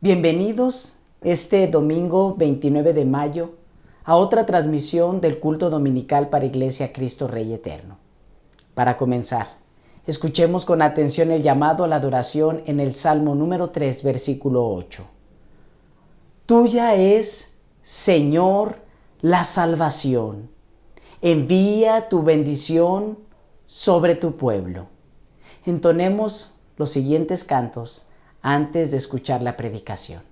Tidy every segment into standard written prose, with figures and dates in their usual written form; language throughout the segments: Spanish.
Bienvenidos este domingo 29 de mayo a otra transmisión del culto dominical para Iglesia Cristo Rey Eterno. Para comenzar, escuchemos con atención el llamado a la adoración en el Salmo número 3, versículo 8. Tuya es, Señor, la salvación. Envía tu bendición sobre tu pueblo. Entonemos los siguientes cantos antes de escuchar la predicación.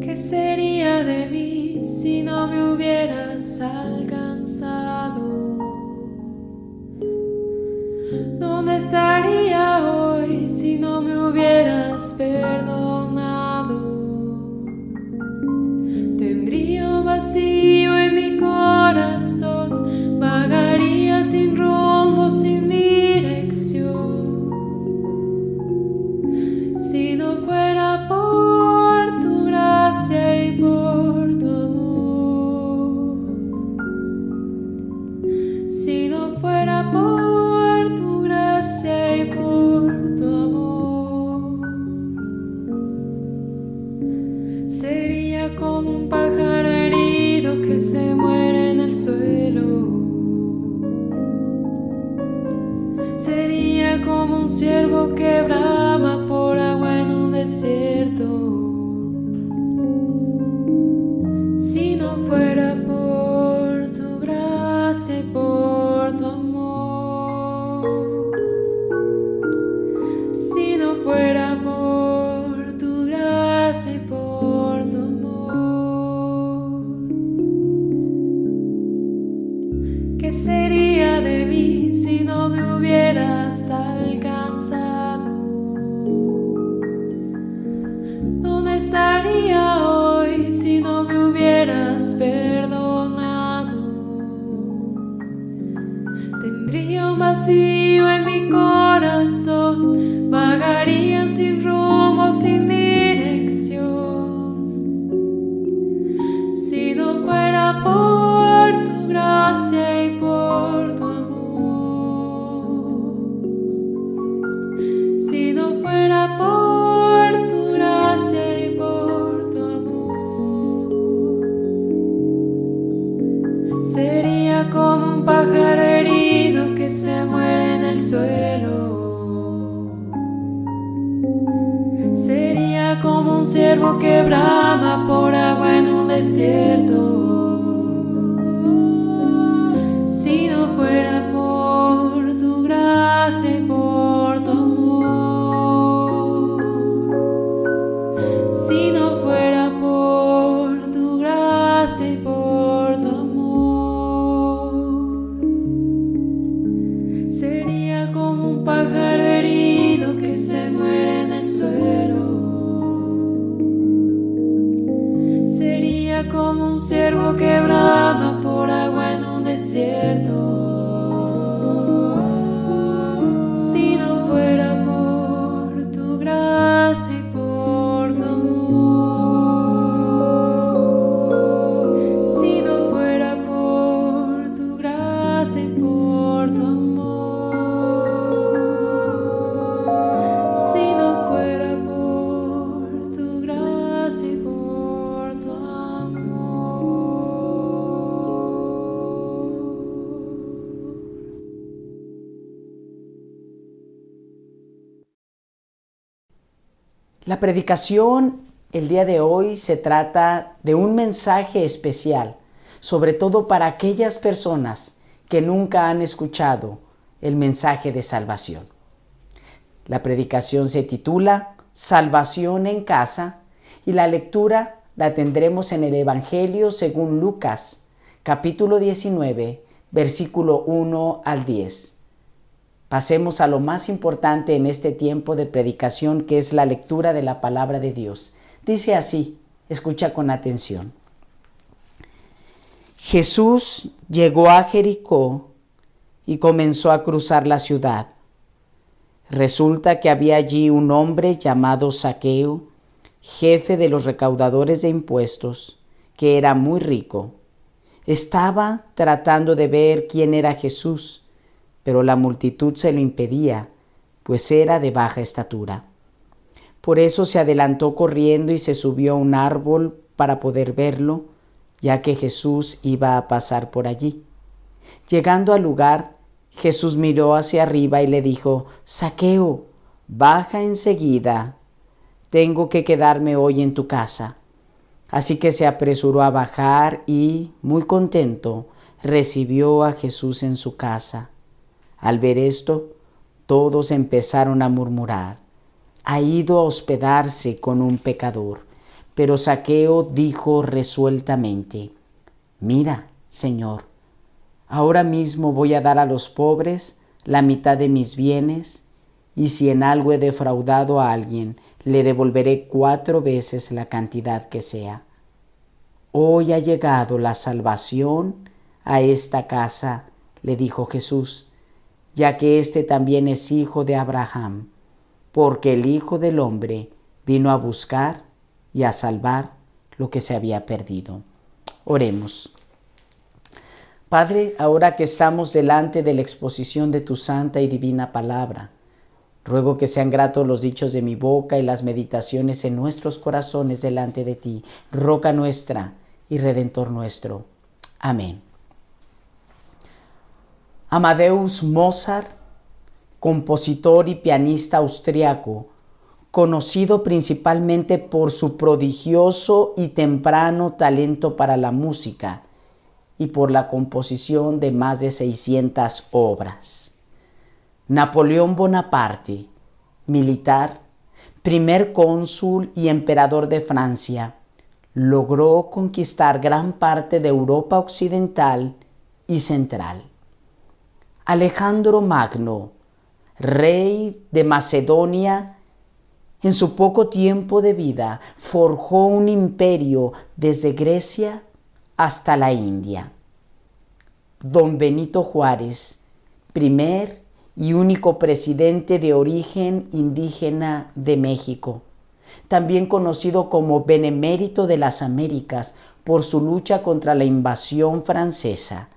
¿Qué sería de mí si no me hubieras alcanzado? ¿Dónde estaría hoy si no me hubieras perdonado? Tendría un vacío en mi corazón, vagaría sin rumbo, sin dirección. Si no fuera por tu gracia y por tu amor, si no fuera por tu gracia y por tu amor, sería como un pájaro herido que se muere en el suelo. Sería como un ciervo que brama por agua en un desierto. Si no fuera por tu gracia y por tu amor, si no fuera por tu gracia y por tu amor, ¿qué sería de mí si no me hubieras alcanzado? ¿Dónde estaría hoy si no me hubieras perdonado? Tendría un vacío en mi corazón, vagaría sin rumbo, sin dirección. Si no fuera por tu gracia y por tu amor, si no fuera por tu gracia y por tu amor, un ciervo que brama por agua en un desierto. Si no fuera por tu gracia y por tu amor, si no fuera por tu gracia y por tu amor, sería como un pájaro herido que se muere en el suelo. Sería como un ciervo que brama por agua en un desierto. Si no fuera por tu gracia y por tu amor, si no fuera por tu gracia y por tu amor, si no fuera por tu gracia y por tu amor. La predicación el día de hoy se trata de un mensaje especial, sobre todo para aquellas personas que nunca han escuchado el mensaje de salvación. La predicación se titula Salvación en casa y la lectura la tendremos en el Evangelio según Lucas, capítulo 19, versículo 1 al 10. Pasemos a lo más importante en este tiempo de predicación, que es la lectura de la palabra de Dios. Dice así, escucha con atención. Jesús llegó a Jericó y comenzó a cruzar la ciudad. Resulta que había allí un hombre llamado Zaqueo, jefe de los recaudadores de impuestos, que era muy rico. Estaba tratando de ver quién era Jesús, pero la multitud se lo impedía, pues era de baja estatura. Por eso se adelantó corriendo y se subió a un árbol para poder verlo, ya que Jesús iba a pasar por allí. Llegando al lugar, Jesús miró hacia arriba y le dijo: Zaqueo, baja enseguida, tengo que quedarme hoy en tu casa. Así que se apresuró a bajar y, muy contento, recibió a Jesús en su casa. Al ver esto, todos empezaron a murmurar: ha ido a hospedarse con un pecador. Pero Zaqueo dijo resueltamente: mira, Señor, ahora mismo voy a dar a los pobres la mitad de mis bienes, y si en algo he defraudado a alguien, le devolveré 4 veces la cantidad que sea. Hoy ha llegado la salvación a esta casa, le dijo Jesús, ya que éste también es hijo de Abraham, porque el Hijo del Hombre vino a buscar y a salvar lo que se había perdido. Oremos. Padre, ahora que estamos delante de la exposición de tu santa y divina palabra, ruego que sean gratos los dichos de mi boca y las meditaciones en nuestros corazones delante de ti, roca nuestra y redentor nuestro. Amén. Amadeus Mozart, compositor y pianista austriaco, conocido principalmente por su prodigioso y temprano talento para la música y por la composición de más de 600 obras. Napoleón Bonaparte, militar, primer cónsul y emperador de Francia, logró conquistar gran parte de Europa occidental y central. Alejandro Magno, rey de Macedonia, en su poco tiempo de vida forjó un imperio desde Grecia hasta la India. Don Benito Juárez, primer y único presidente de origen indígena de México, también conocido como Benemérito de las Américas por su lucha contra la invasión francesa,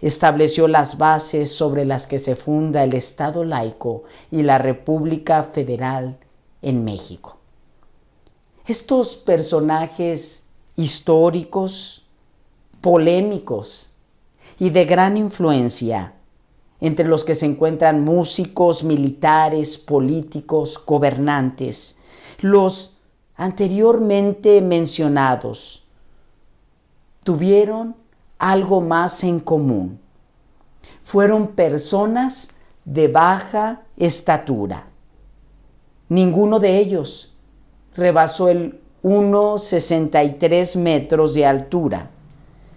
estableció las bases sobre las que se funda el Estado laico y la República Federal en México. Estos personajes históricos, polémicos y de gran influencia, entre los que se encuentran músicos, militares, políticos, gobernantes, los anteriormente mencionados tuvieron algo más en común. Fueron personas de baja estatura. Ninguno de ellos rebasó el 1,63 metros de altura.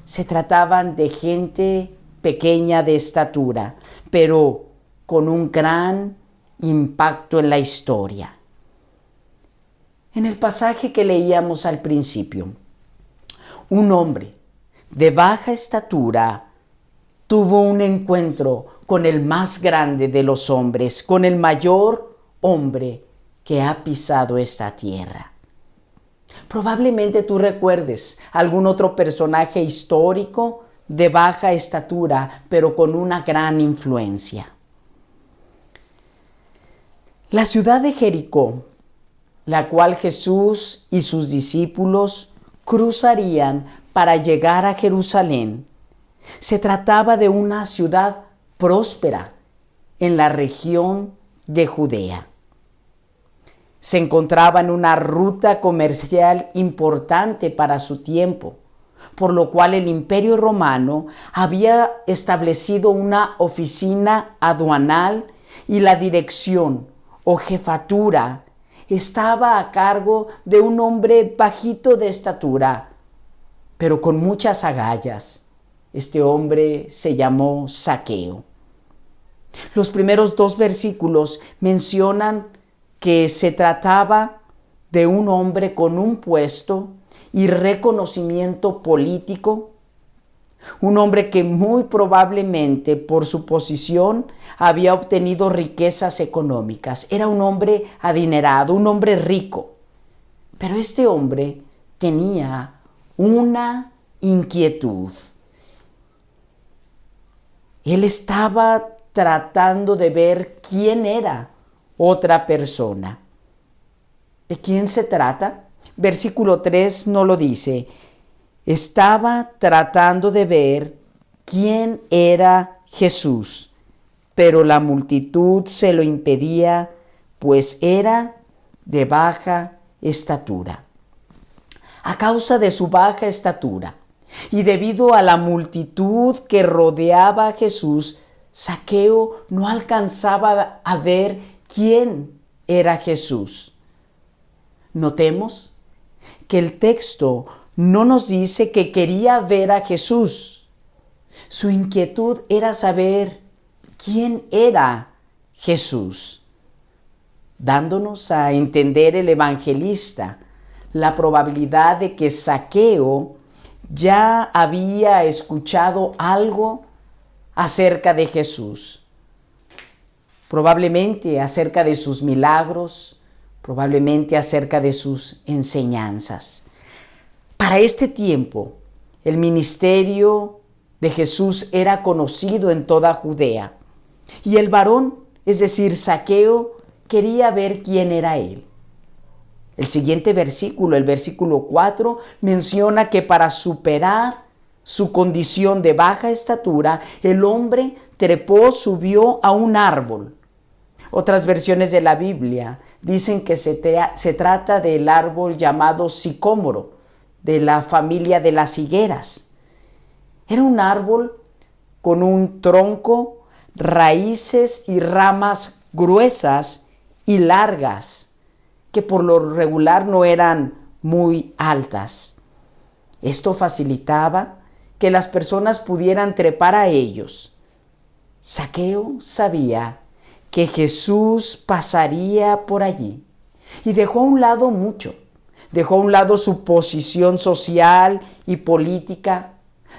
Se trataban de gente pequeña de estatura, pero con un gran impacto en la historia. En el pasaje que leíamos al principio, un hombre de baja estatura tuvo un encuentro con el más grande de los hombres, con el mayor hombre que ha pisado esta tierra. Probablemente tú recuerdes algún otro personaje histórico de baja estatura, pero con una gran influencia. La ciudad de Jericó, la cual Jesús y sus discípulos cruzarían para llegar a Jerusalén, se trataba de una ciudad próspera en la región de Judea. Se encontraba en una ruta comercial importante para su tiempo, por lo cual el Imperio Romano había establecido una oficina aduanal y la dirección o jefatura estaba a cargo de un hombre bajito de estatura, pero con muchas agallas. Este hombre se llamó Zaqueo. Los primeros 2 versículos mencionan que se trataba de un hombre con un puesto y reconocimiento político, un hombre que muy probablemente por su posición había obtenido riquezas económicas. Era un hombre adinerado, un hombre rico. Pero este hombre tenía una inquietud. Él estaba tratando de ver quién era otra persona. ¿De quién se trata? Versículo 3 no lo dice. Estaba tratando de ver quién era Jesús, pero la multitud se lo impedía, pues era de baja estatura. A causa de su baja estatura y debido a la multitud que rodeaba a Jesús, Zaqueo no alcanzaba a ver quién era Jesús. Notemos que el texto no nos dice que quería ver a Jesús. Su inquietud era saber quién era Jesús, dándonos a entender el evangelista la probabilidad de que Zaqueo ya había escuchado algo acerca de Jesús. Probablemente acerca de sus milagros, probablemente acerca de sus enseñanzas. Para este tiempo, el ministerio de Jesús era conocido en toda Judea. Y el varón, es decir, Zaqueo, quería ver quién era él. El siguiente versículo, el versículo 4, menciona que para superar su condición de baja estatura, el hombre subió a un árbol. Otras versiones de la Biblia dicen que se trata del árbol llamado sicómoro, de la familia de las higueras. Era un árbol con un tronco, raíces y ramas gruesas y largas, que por lo regular no eran muy altas. Esto facilitaba que las personas pudieran trepar a ellos. Zaqueo sabía que Jesús pasaría por allí y dejó a un lado mucho. Dejó a un lado su posición social y política.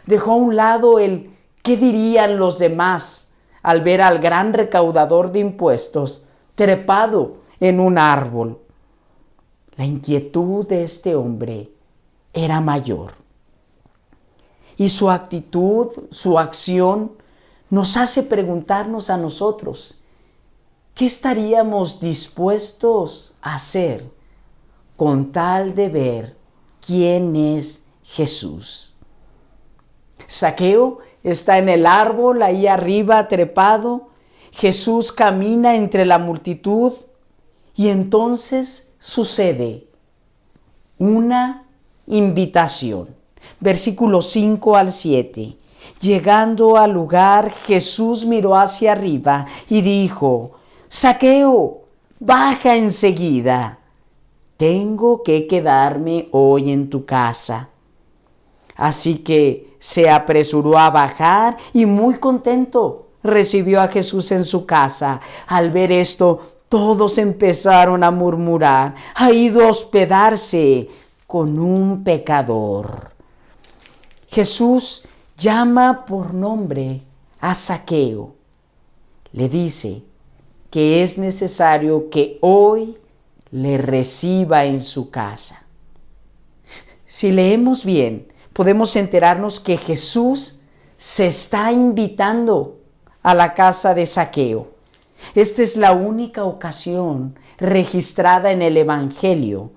Dejó a un lado el qué dirían los demás al ver al gran recaudador de impuestos trepado en un árbol. La inquietud de este hombre era mayor. Y su actitud, su acción, nos hace preguntarnos a nosotros, ¿qué estaríamos dispuestos a hacer con tal de ver quién es Jesús? Zaqueo está en el árbol ahí arriba trepado. Jesús camina entre la multitud y entonces sucede una invitación. Versículos 5 al 7. Llegando al lugar, Jesús miró hacia arriba y dijo: Zaqueo, baja enseguida. Tengo que quedarme hoy en tu casa. Así que se apresuró a bajar y muy contento recibió a Jesús en su casa. Al ver esto, todos empezaron a murmurar: ha ido a hospedarse con un pecador. Jesús llama por nombre a Zaqueo. Le dice que es necesario que hoy le reciba en su casa. Si leemos bien, podemos enterarnos que Jesús se está invitando a la casa de Zaqueo. Esta es la única ocasión registrada en el Evangelio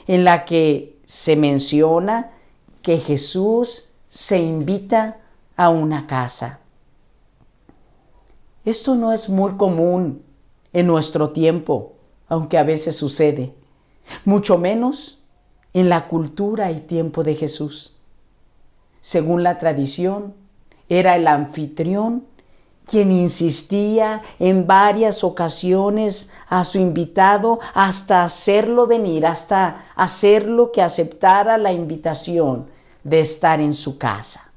en la que se menciona que Jesús se invita a una casa. Esto no es muy común en nuestro tiempo, aunque a veces sucede, mucho menos en la cultura y tiempo de Jesús. Según la tradición, era el anfitrión quien insistía en varias ocasiones a su invitado hasta hacerlo venir, hasta hacerlo que aceptara la invitación de estar en su casa.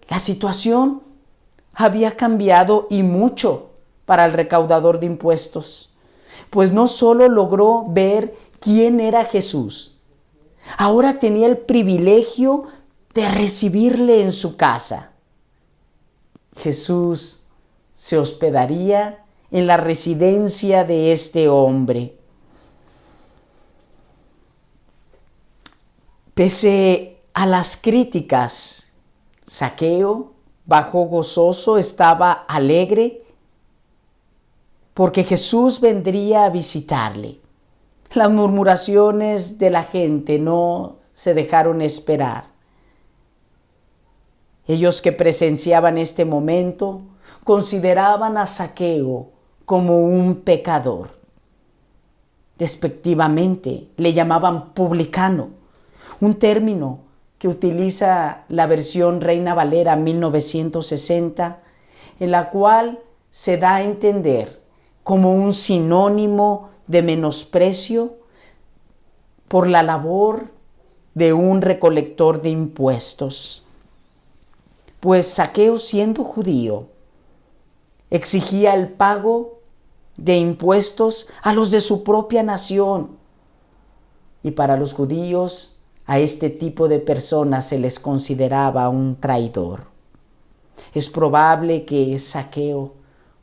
La situación había cambiado y mucho para el recaudador de impuestos, pues no solo logró ver quién era Jesús, ahora tenía el privilegio de recibirle en su casa. Jesús se hospedaría en la residencia de este hombre. Pese a las críticas, Zaqueo bajó gozoso, estaba alegre porque Jesús vendría a visitarle. Las murmuraciones de la gente no se dejaron esperar. Ellos que presenciaban este momento consideraban a Zaqueo como un pecador. Despectivamente le llamaban publicano, un término que utiliza la versión Reina Valera 1960, en la cual se da a entender como un sinónimo de menosprecio por la labor de un recolector de impuestos. Pues Zaqueo, siendo judío, exigía el pago de impuestos a los de su propia nación. Y para los judíos, a este tipo de personas se les consideraba un traidor. Es probable que Zaqueo,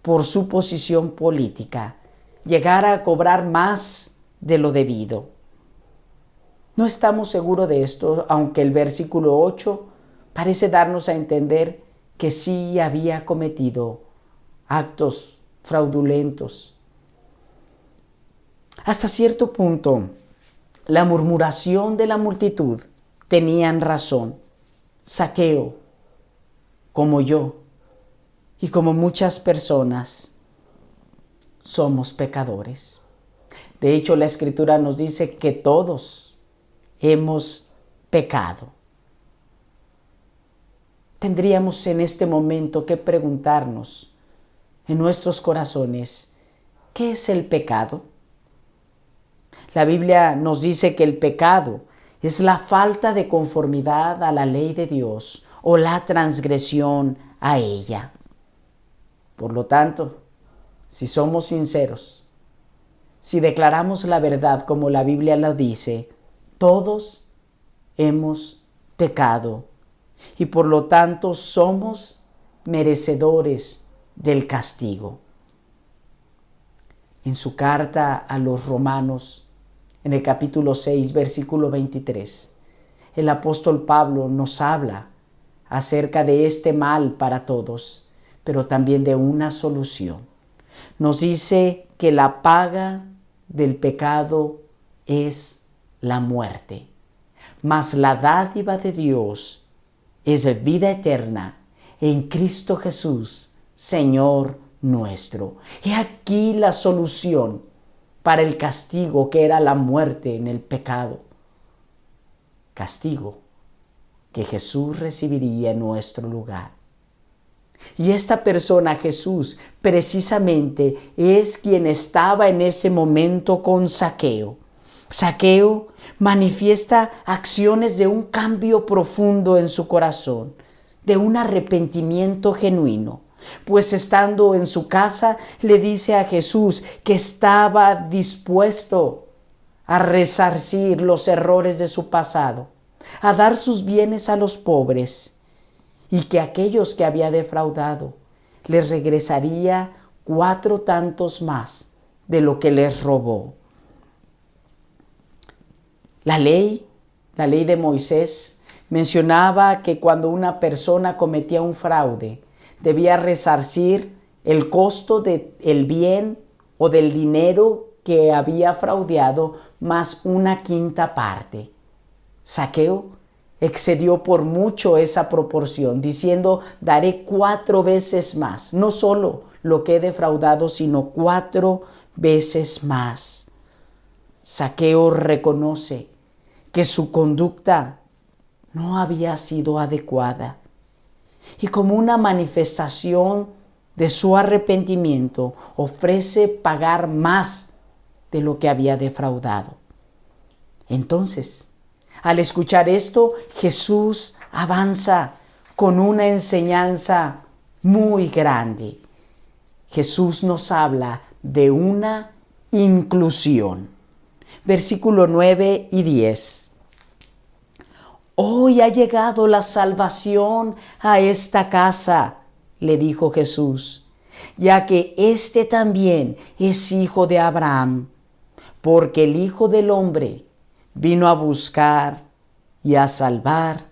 por su posición política, llegara a cobrar más de lo debido. No estamos seguros de esto, aunque el versículo 8 parece darnos a entender que sí había cometido actos fraudulentos. Hasta cierto punto, la murmuración de la multitud tenían razón. Zaqueo, como yo y como muchas personas, somos pecadores. De hecho, la Escritura nos dice que todos hemos pecado. Tendríamos en este momento que preguntarnos en nuestros corazones, ¿qué es el pecado? La Biblia nos dice que el pecado es la falta de conformidad a la ley de Dios o la transgresión a ella. Por lo tanto, si somos sinceros, si declaramos la verdad como la Biblia lo dice, todos hemos pecado y por lo tanto somos merecedores del castigo. En su carta a los Romanos, en el capítulo 6, versículo 23, el apóstol Pablo nos habla acerca de este mal para todos, pero también de una solución. Nos dice que la paga del pecado es la muerte, mas la dádiva de Dios es vida eterna en Cristo Jesús, Señor nuestro. He aquí la solución para el castigo que era la muerte en el pecado. Castigo que Jesús recibiría en nuestro lugar. Y esta persona, Jesús, precisamente es quien estaba en ese momento con Zaqueo. Zaqueo manifiesta acciones de un cambio profundo en su corazón, de un arrepentimiento genuino. Pues estando en su casa, le dice a Jesús que estaba dispuesto a resarcir los errores de su pasado, a dar sus bienes a los pobres, y que aquellos que había defraudado les regresaría 4 tantos más de lo que les robó. La ley de Moisés mencionaba que cuando una persona cometía un fraude, debía resarcir el costo del bien o del dinero que había fraudeado más 1/5 parte. Zaqueo excedió por mucho esa proporción, diciendo: daré 4 veces más, no solo lo que he defraudado, sino 4 veces más. Zaqueo reconoce que su conducta no había sido adecuada, y como una manifestación de su arrepentimiento, ofrece pagar más de lo que había defraudado. Entonces, al escuchar esto, Jesús avanza con una enseñanza muy grande. Jesús nos habla de una inclusión. Versículo 9 y 10. Hoy ha llegado la salvación a esta casa, le dijo Jesús, ya que este también es hijo de Abraham, porque el Hijo del Hombre vino a buscar y a salvar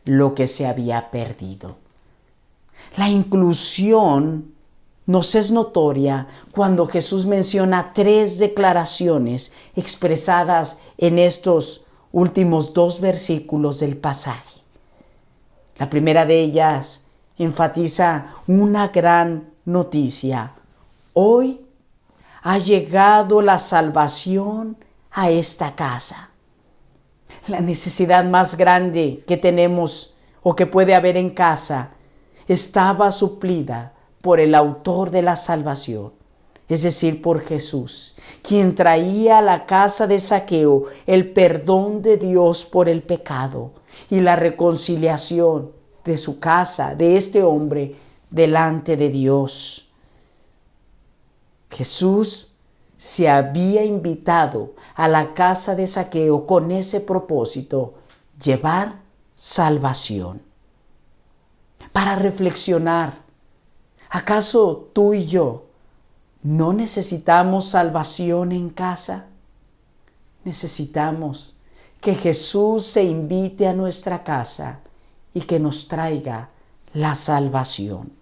lo que se había perdido. La inclusión nos es notoria cuando Jesús menciona 3 declaraciones expresadas en estos últimos 2 versículos del pasaje. La primera de ellas enfatiza una gran noticia. Hoy ha llegado la salvación a esta casa. La necesidad más grande que tenemos o que puede haber en casa estaba suplida por el autor de la salvación, es decir, por Jesús, quien traía a la casa de Zaqueo el perdón de Dios por el pecado y la reconciliación de su casa, de este hombre, delante de Dios. Jesús se había invitado a la casa de Zaqueo con ese propósito, llevar salvación. Para reflexionar, ¿acaso tú y yo no necesitamos salvación en casa? Necesitamos que Jesús se invite a nuestra casa y que nos traiga la salvación.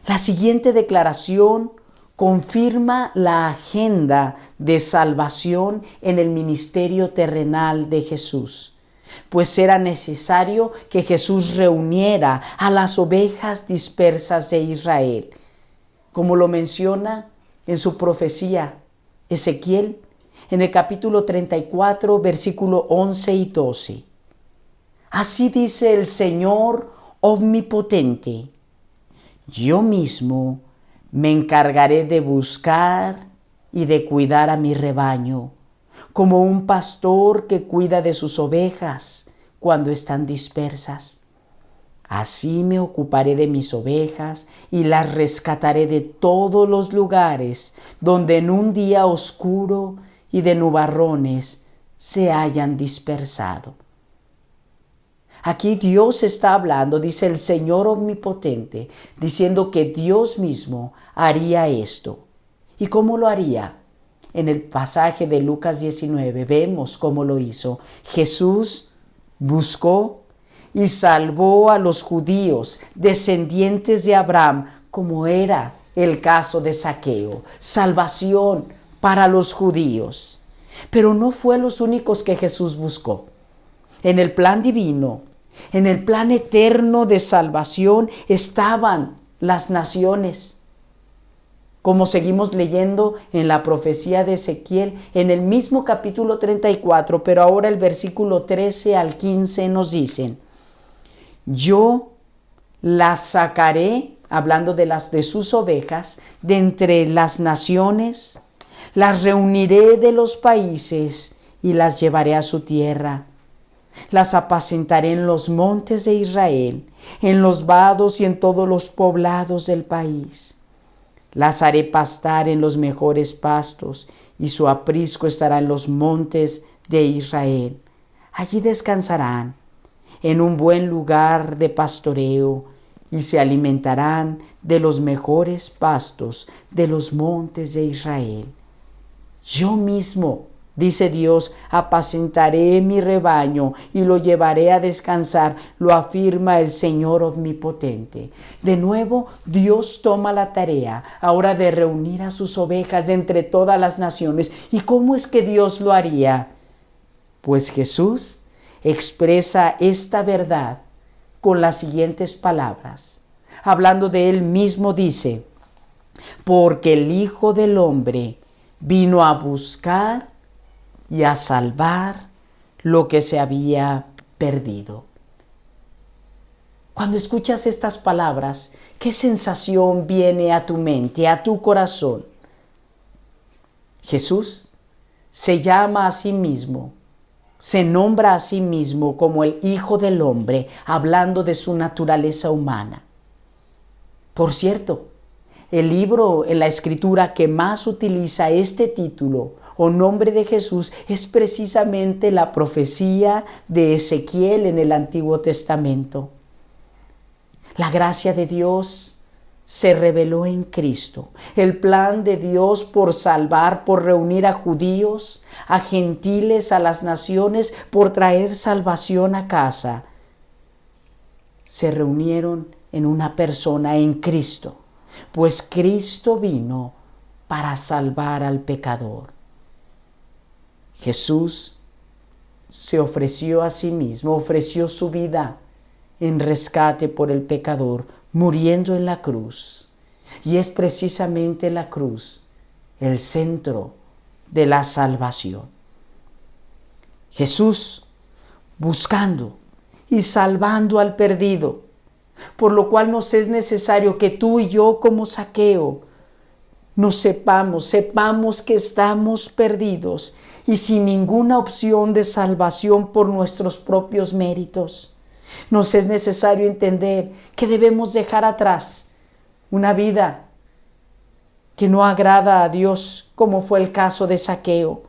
La siguiente declaración confirma la agenda de salvación en el ministerio terrenal de Jesús, pues era necesario que Jesús reuniera a las ovejas dispersas de Israel, como lo menciona en su profecía Ezequiel, en el capítulo 34, versículo 11 y 12. Así dice el Señor omnipotente: yo mismo me encargaré de buscar y de cuidar a mi rebaño, como un pastor que cuida de sus ovejas cuando están dispersas. Así me ocuparé de mis ovejas y las rescataré de todos los lugares donde en un día oscuro y de nubarrones se hayan dispersado. Aquí Dios está hablando, dice el Señor omnipotente, diciendo que Dios mismo haría esto. ¿Y cómo lo haría? En el pasaje de Lucas 19 vemos cómo lo hizo. Jesús buscó y salvó a los judíos, descendientes de Abraham, como era el caso de Zaqueo. Salvación para los judíos. Pero no fue los únicos que Jesús buscó. En el plan divino, en el plan eterno de salvación estaban las naciones. como seguimos leyendo en la profecía de Ezequiel, en el mismo capítulo 34, pero ahora el versículo 13 al 15 nos dicen: yo las sacaré, hablando de sus ovejas, de entre las naciones, las reuniré de los países y las llevaré a su tierra. Las apacentaré en los montes de Israel, en los vados y en todos los poblados del país. Las haré pastar en los mejores pastos, y su aprisco estará en los montes de Israel. Allí descansarán, en un buen lugar de pastoreo, y se alimentarán de los mejores pastos de los montes de Israel. Yo mismo, dice Dios, apacentaré mi rebaño y lo llevaré a descansar, lo afirma el Señor omnipotente. De nuevo, Dios toma la tarea ahora de reunir a sus ovejas de entre todas las naciones. ¿Y cómo es que Dios lo haría? Pues Jesús expresa esta verdad con las siguientes palabras. Hablando de él mismo dice: porque el Hijo del Hombre vino a buscar y a salvar lo que se había perdido. Cuando escuchas estas palabras, ¿qué sensación viene a tu mente, a tu corazón? Jesús se llama a sí mismo, se nombra a sí mismo como el Hijo del Hombre, hablando de su naturaleza humana. Por cierto, el libro en la Escritura que más utiliza este título o nombre de Jesús es precisamente la profecía de Ezequiel en el Antiguo Testamento. La gracia de Dios se reveló en Cristo. El plan de Dios por salvar, por reunir a judíos, a gentiles, a las naciones, por traer salvación a casa, se reunieron en una persona, en Cristo. Pues Cristo vino para salvar al pecador. Jesús se ofreció a sí mismo, ofreció su vida en rescate por el pecador, muriendo en la cruz. Y es precisamente la cruz el centro de la salvación. Jesús buscando y salvando al perdido, por lo cual nos es necesario que tú y yo, como Zaqueo, nos sepamos que estamos perdidos y sin ninguna opción de salvación por nuestros propios méritos. Nos es necesario entender que debemos dejar atrás una vida que no agrada a Dios, como fue el caso de Zaqueo.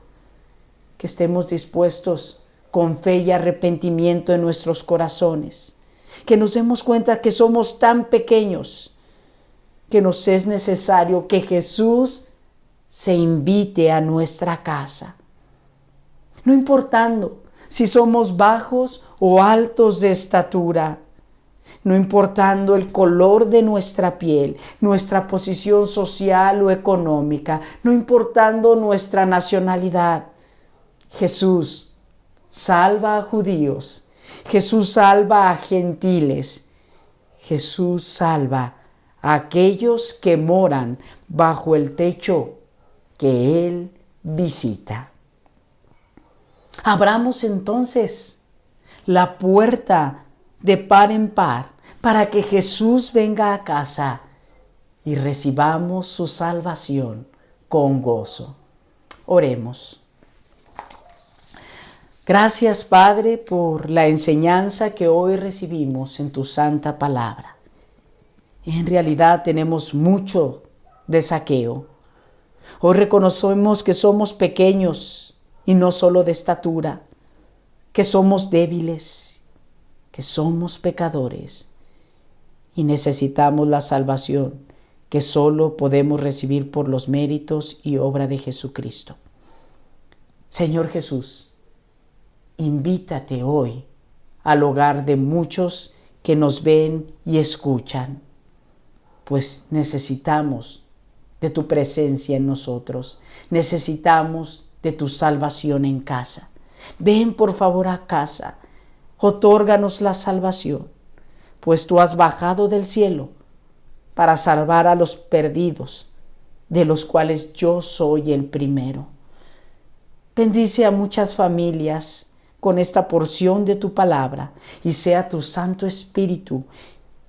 Que estemos dispuestos con fe y arrepentimiento en nuestros corazones. Que nos demos cuenta que somos tan pequeños que nos es necesario que Jesús se invite a nuestra casa. No importando si somos bajos o altos de estatura, no importando el color de nuestra piel, nuestra posición social o económica, no importando nuestra nacionalidad, Jesús salva a judíos, Jesús salva a gentiles, Jesús salva a aquellos que moran bajo el techo que Él visita. Abramos entonces la puerta de par en par para que Jesús venga a casa y recibamos su salvación con gozo. Oremos. Gracias, Padre, por la enseñanza que hoy recibimos en tu santa palabra. En realidad tenemos mucho de Zaqueo. Hoy reconocemos que somos pequeños y no solo de estatura, que somos débiles, que somos pecadores y necesitamos la salvación que solo podemos recibir por los méritos y obra de Jesucristo. Señor Jesús, invítate hoy al hogar de muchos que nos ven y escuchan, pues necesitamos de tu presencia en nosotros, necesitamos de tu salvación en casa. Ven por favor a casa, otórganos la salvación, pues tú has bajado del cielo para salvar a los perdidos, de los cuales yo soy el primero. Bendice a muchas familias con esta porción de tu palabra y sea tu Santo Espíritu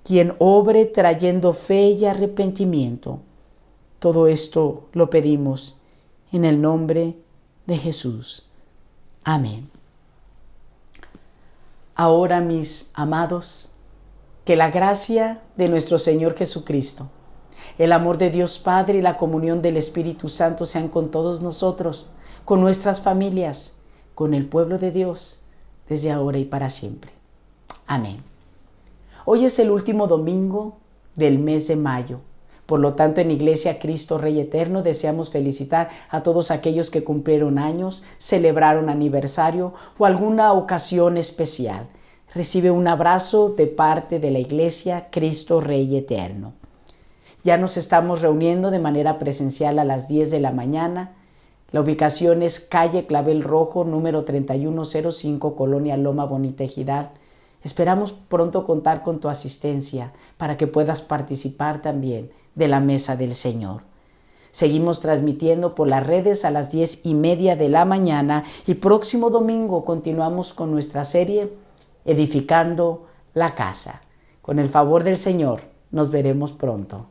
quien obre trayendo fe y arrepentimiento. Todo esto lo pedimos en el nombre de Jesús. Amén. Ahora, mis amados, que la gracia de nuestro Señor Jesucristo, el amor de Dios Padre y la comunión del Espíritu Santo sean con todos nosotros, con nuestras familias, con el pueblo de Dios, desde ahora y para siempre. Amén. Hoy es el último domingo del mes de mayo. Por lo tanto, en Iglesia Cristo Rey Eterno deseamos felicitar a todos aquellos que cumplieron años, celebraron aniversario o alguna ocasión especial. Recibe un abrazo de parte de la Iglesia Cristo Rey Eterno. Ya nos estamos reuniendo de manera presencial a las 10 de la mañana. La ubicación es calle Clavel Rojo, número 3105, Colonia Loma Bonita, Ejidal. Esperamos pronto contar con tu asistencia para que puedas participar también de la mesa del Señor. Seguimos transmitiendo por las redes a las 10:30 de la mañana y próximo domingo continuamos con nuestra serie Edificando la Casa. Con el favor del Señor, nos veremos pronto.